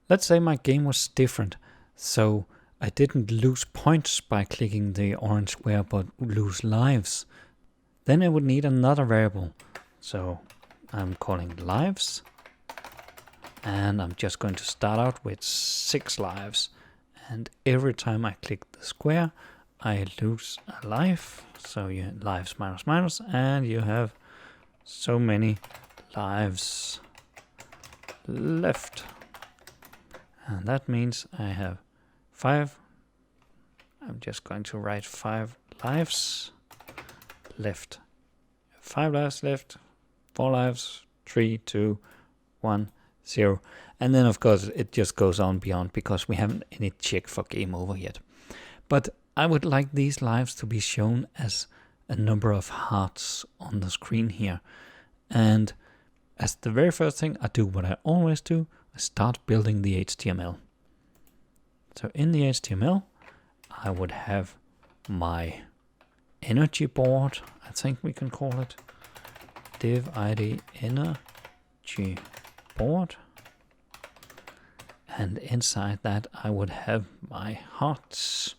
Let's say my game was different, so I didn't lose points by clicking the orange square, but lose lives. Then I would need another variable. So I'm calling lives, and I'm just going to start out with 6 lives. And every time I click the square, I lose a life. So you have lives minus minus, and you have so many lives left. And that means I have 5. I'm just going to write 5 lives left. 5 lives left, 4 lives, 3, 2, 1, 0. And then of course it just goes on beyond because we haven't any check for game over yet. But I would like these lives to be shown as a number of hearts on the screen here. And as the very first thing, I do what I always do. I start building the HTML. So in the HTML, I would have my energy board, I think we can call it. Div ID energy board. And inside that, I would have my hearts.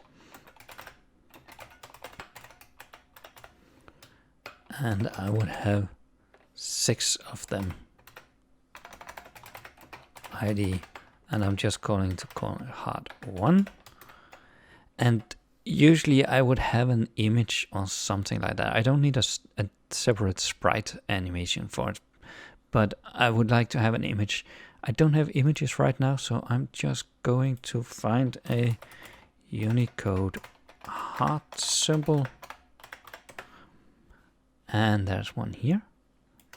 And I would have 6 of them. ID, and I'm just going to call it heart 1. And usually I would have an image or something like that. I don't need a separate sprite animation for it, but I would like to have an image. I don't have images right now, so I'm just going to find a Unicode heart symbol. And there's one here.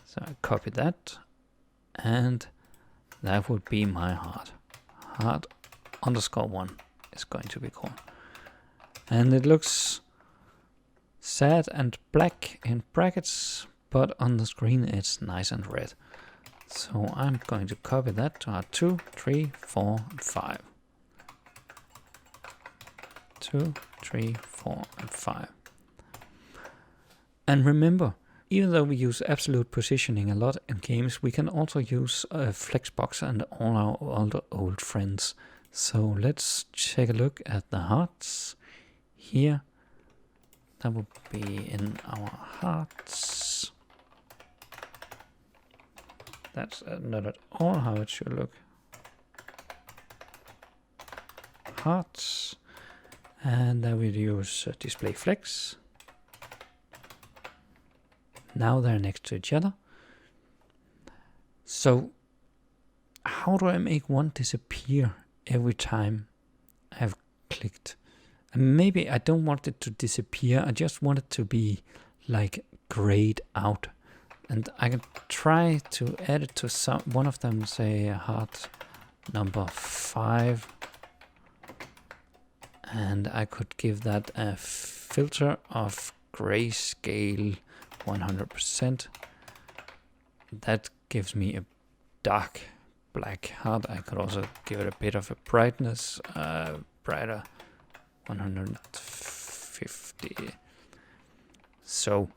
So I copy that, and that would be my heart. Heart underscore 1 is going to be called. And it looks sad and black in brackets, but on the screen it's nice and red. So I'm going to copy that to heart 2, 3, 4, and 5. 2, 3, 4, and 5. And remember, even though we use absolute positioning a lot in games, we can also use Flexbox and all our other old friends. So let's take a look at the hearts here. That would be in our hearts. That's not at all how it should look. Hearts. And then we use display flex. Now they're next to each other. So how do I make one disappear every time I've clicked? And maybe I don't want it to disappear. I just want it to be like grayed out. And I can try to add it to one of them, say heart number 5. And I could give that a filter of grayscale 100%. That gives me a dark black heart. I could also give it a bit of a brightness, brighter 150. So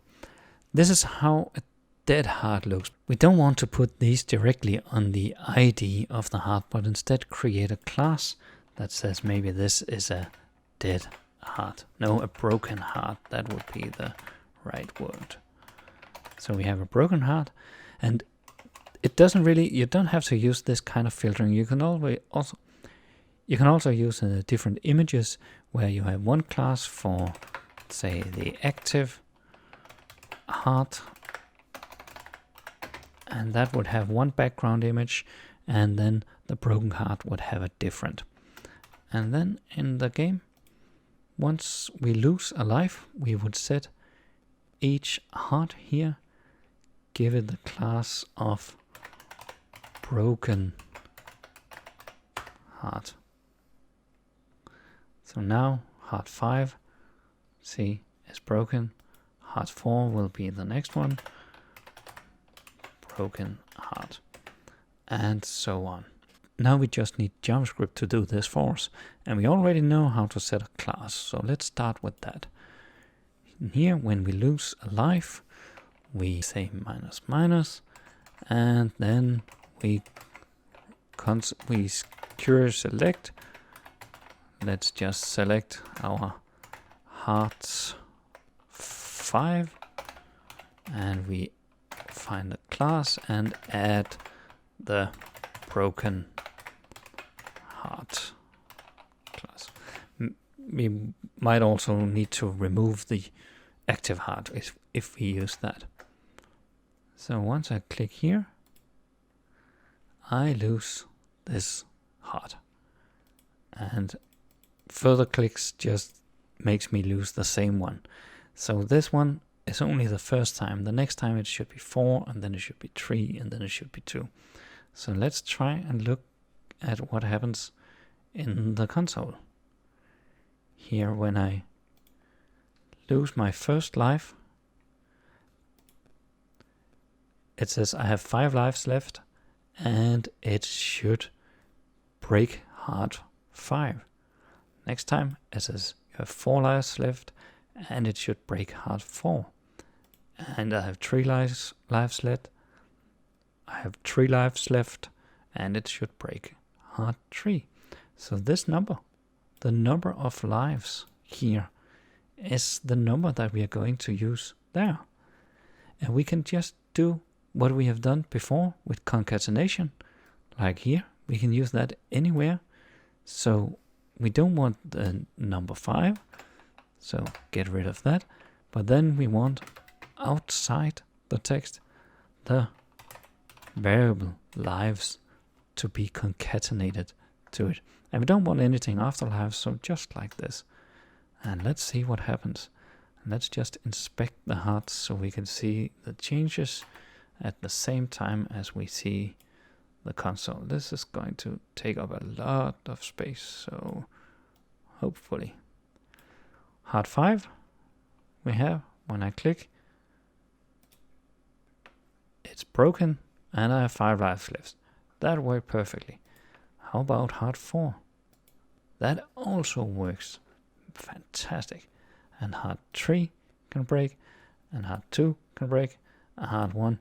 this is how a dead heart looks. We don't want to put these directly on the ID of the heart, but instead create a class that says maybe this is a dead heart. No, a broken heart. That would be the right word. So we have a broken heart, and it doesn't really, you don't have to use this kind of filtering. You can also use different images where you have one class for, say, the active heart, and that would have one background image, and then the broken heart would have a different. And then in the game, once we lose a life, we would set each heart here, give it the class of broken heart. So now heart 5, see, is broken. Heart 4 will be the next one. Broken heart. And so on. Now we just need JavaScript to do this for us. And we already know how to set a class. So let's start with that. Here, when we lose a life, we say minus minus, and then we curious select. Let's just select our hearts 5, and we find the class and add the broken heart class. We might also need to remove the active heart if we use that. So once I click here, I lose this heart, and further clicks just makes me lose the same one. So this one is only the first time. The next time it should be 4, and then it should be 3, and then it should be 2. So let's try and look at what happens in the console. Here, when I lose my first life, it says I have 5 lives left, and it should break heart 5. Next time it says you have 4 lives left, and it should break heart 4. And I have 3 lives left. I have 3 lives left, and it should break heart 3. So this number, the number of lives here, is the number that we are going to use there. And we can just do what we have done before with concatenation. Like here, we can use that anywhere. So we don't want the number 5, so get rid of that. But then we want outside the text the variable lives to be concatenated to it. And we don't want anything after lives, so just like this. And let's see what happens. And let's just inspect the hearts so we can see the changes at the same time as we see the console. This is going to take up a lot of space, so hopefully. Heart 5 we have, when I click, it's broken and I have 5 lives left. That worked perfectly. How about heart 4? That also works fantastic. And heart 3 can break, and heart 2 can break, and heart 1.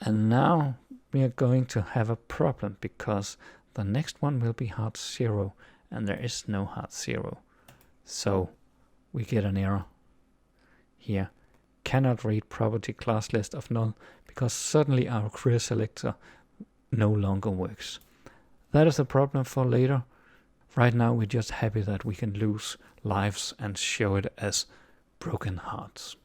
And now we are going to have a problem, because the next one will be heart 0, and there is no heart 0. So we get an error here. Cannot read property class list of null, because suddenly our query selector no longer works. That is a problem for later. Right now we're just happy that we can lose lives and show it as broken hearts.